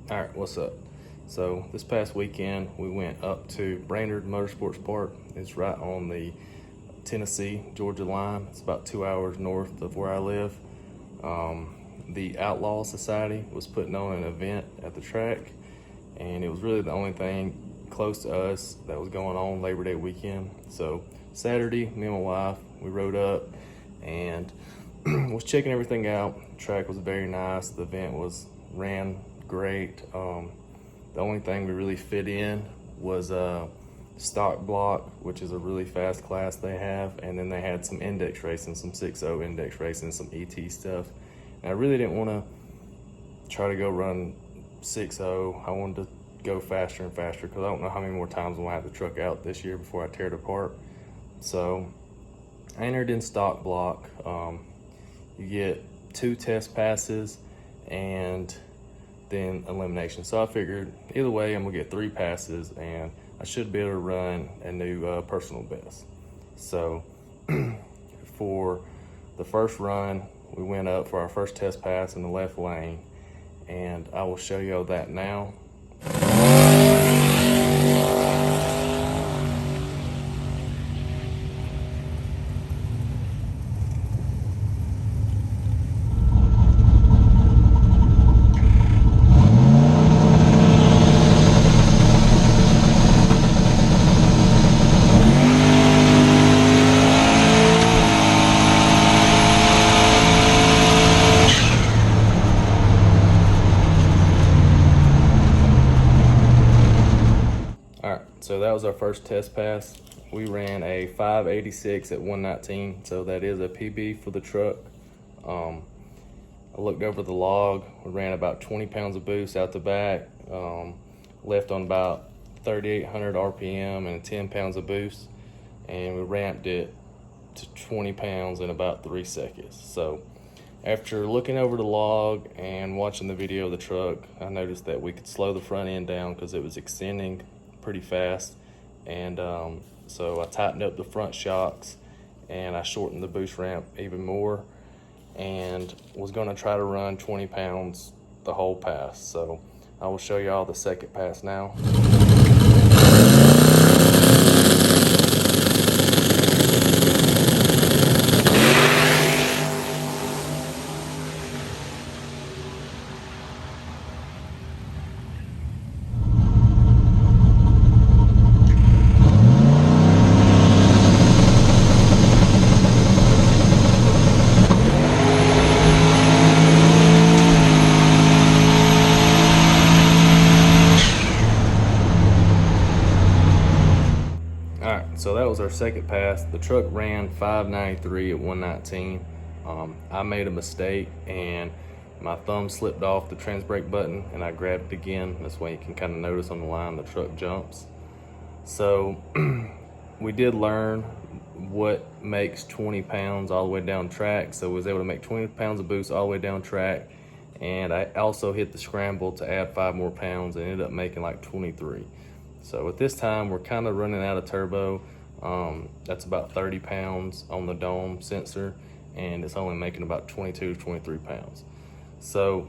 All right, what's up? So this past weekend we went up to Brainerd Motorsports Park. It's right on the Tennessee-Georgia line. It's about 2 hours north of where I live. The Outlaw Society was putting on an event at the track, and it was really the only thing close to us that was going on Labor Day weekend. So Saturday, me and my wife, we rode up and was checking everything out. The track was very nice. The event ran great. The only thing we really fit in was stock block, which is a really fast class they have, and then they had some index racing, some 6.0 index racing, some ET stuff. And I really didn't want to try to go run 6.0. I wanted to go faster and faster because I don't know how many more times I'm gonna have the truck out this year before I tear it apart. So I entered in stock block. You get 2 test passes and then elimination. So I figured either way I'm gonna get 3 passes and I should be able to run a new personal best. So for the first run, we went up for our first test pass in the left lane, and I will show you that now. So that was our first test pass. We ran a 586 at 119, so that is a PB for the truck. I looked over the log. We ran about 20 pounds of boost out the back, left on about 3,800 RPM and 10 pounds of boost, and we ramped it to 20 pounds in about 3 seconds. So after looking over the log and watching the video of the truck, I noticed that we could slow the front end down because it was extending pretty fast, and so I tightened up the front shocks and I shortened the boost ramp even more, and was going to try to run 20 pounds the whole pass. So I will show y'all the second pass now. So that was our second pass. The truck ran 593 at 119. I made a mistake and my thumb slipped off the trans brake button and I grabbed it again. This way you can kind of notice on the line the truck jumps. So we did learn what makes 20 pounds all the way down track. So I was able to make 20 pounds of boost all the way down track. And I also hit the scramble to add 5 more pounds and ended up making like 23. So at this time, we're kind of running out of turbo. That's about 30 pounds on the dome sensor, and it's only making about 22 to 23 pounds. So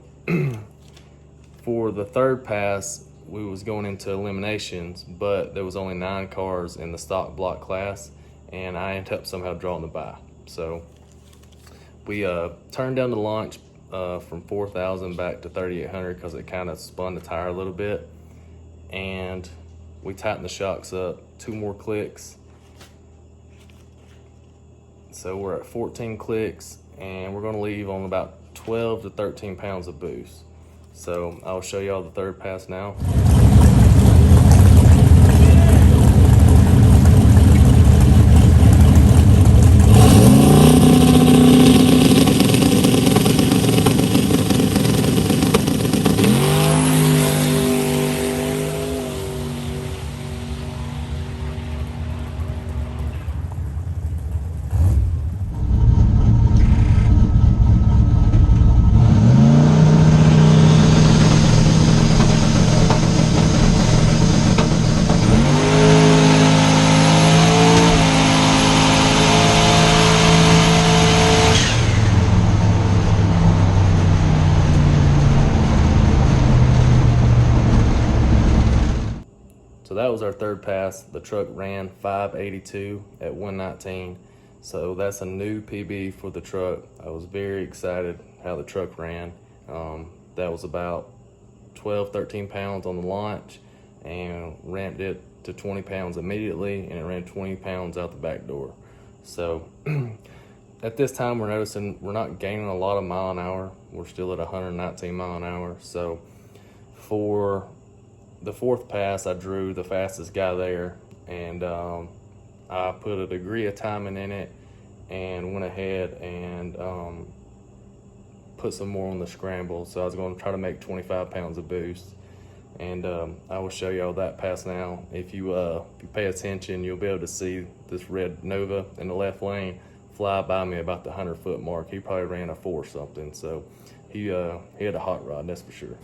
for the third pass, we was going into eliminations, but there was only 9 cars in the stock block class, and I ended up somehow drawing the bye. So we turned down the launch from 4,000 back to 3,800 because it kind of spun the tire a little bit, and we tightened the shocks up 2 more clicks. So we're at 14 clicks and we're gonna leave on about 12 to 13 pounds of boost. So I'll show y'all the third pass now. that was our third pass. The truck ran 582 at 119. So that's a new PB for the truck. I was very excited how the truck ran. That was about 12, 13 pounds on the launch, and ramped it to 20 pounds immediately, and it ran 20 pounds out the back door. So at this time, we're noticing we're not gaining a lot of mile an hour. We're still at 119 mile an hour. So for the fourth pass, I drew the fastest guy there, and I put a degree of timing in it and went ahead and put some more on the scramble. So I was going to try to make 25 pounds of boost, and I will show y'all that pass now. If you pay attention, you'll be able to see this red Nova in the left lane fly by me about the 100-foot mark. He probably ran a 4 something, so he had a hot rod, that's for sure.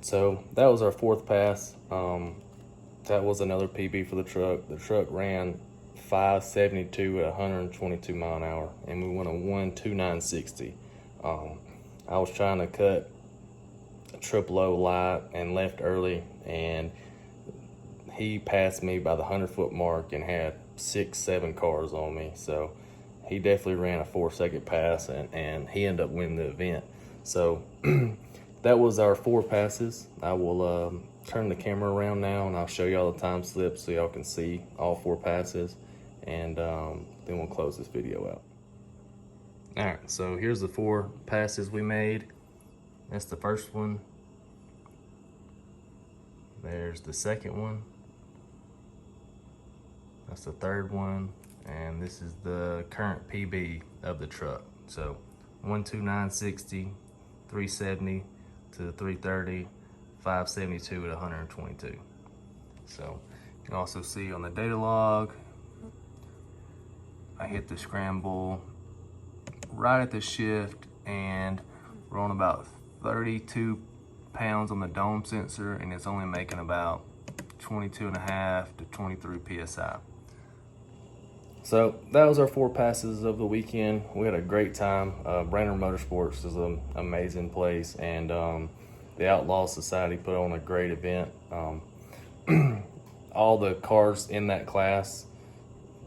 So that was our fourth pass. That was another PB for the truck. The truck ran 572 at 122 mile an hour, and we went a 12960. I was trying to cut a triple O light and left early, and he passed me by the 100-foot mark and had 6-7 cars on me. So he definitely ran a 4-second pass, and he ended up winning the event. So that was our 4 passes. I will turn the camera around now, and I'll show y'all the time slips so y'all can see all 4 passes, and then we'll close this video out. All right, so here's the 4 passes we made. That's the first one. There's the second one. That's the third one, and this is the current PB of the truck. So 12960, 370 to 330, 572 at 122. So you can also see on the data log, I hit the scramble right at the shift, and we're on about 32 pounds on the dome sensor, and it's only making about 22.5 to 23 PSI. So that was our 4 passes of the weekend. We had a great time. Brainerd Motorsports is an amazing place, and the Outlaw Society put on a great event. All the cars in that class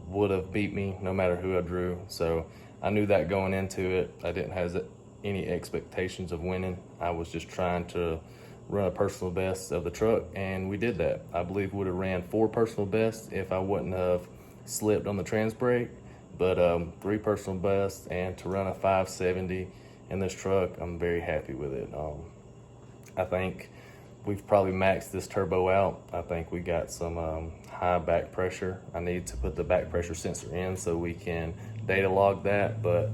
would have beat me no matter who I drew. So I knew that going into it. I didn't have any expectations of winning. I was just trying to run a personal best of the truck, and we did that. I believe we would have ran 4 personal bests if I wouldn't have slipped on the trans brake, but 3 personal bests, and to run a 570 in this truck, I'm very happy with it. I think we've probably maxed this turbo out. I think we got some high back pressure. I need to put the back pressure sensor in so we can data log that, but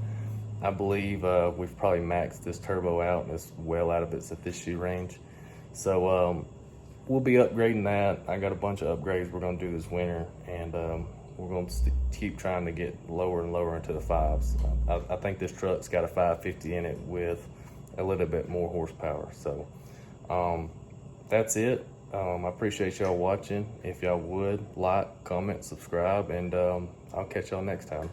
I believe we've probably maxed this turbo out, and it's well out of its efficiency range. So we'll be upgrading that. I got a bunch of upgrades we're gonna do this winter, and we're going to keep trying to get lower and lower into the 5s. I think this truck's got a 550 in it with a little bit more horsepower. So that's it. I appreciate y'all watching. If y'all would like, comment, subscribe, and I'll catch y'all next time.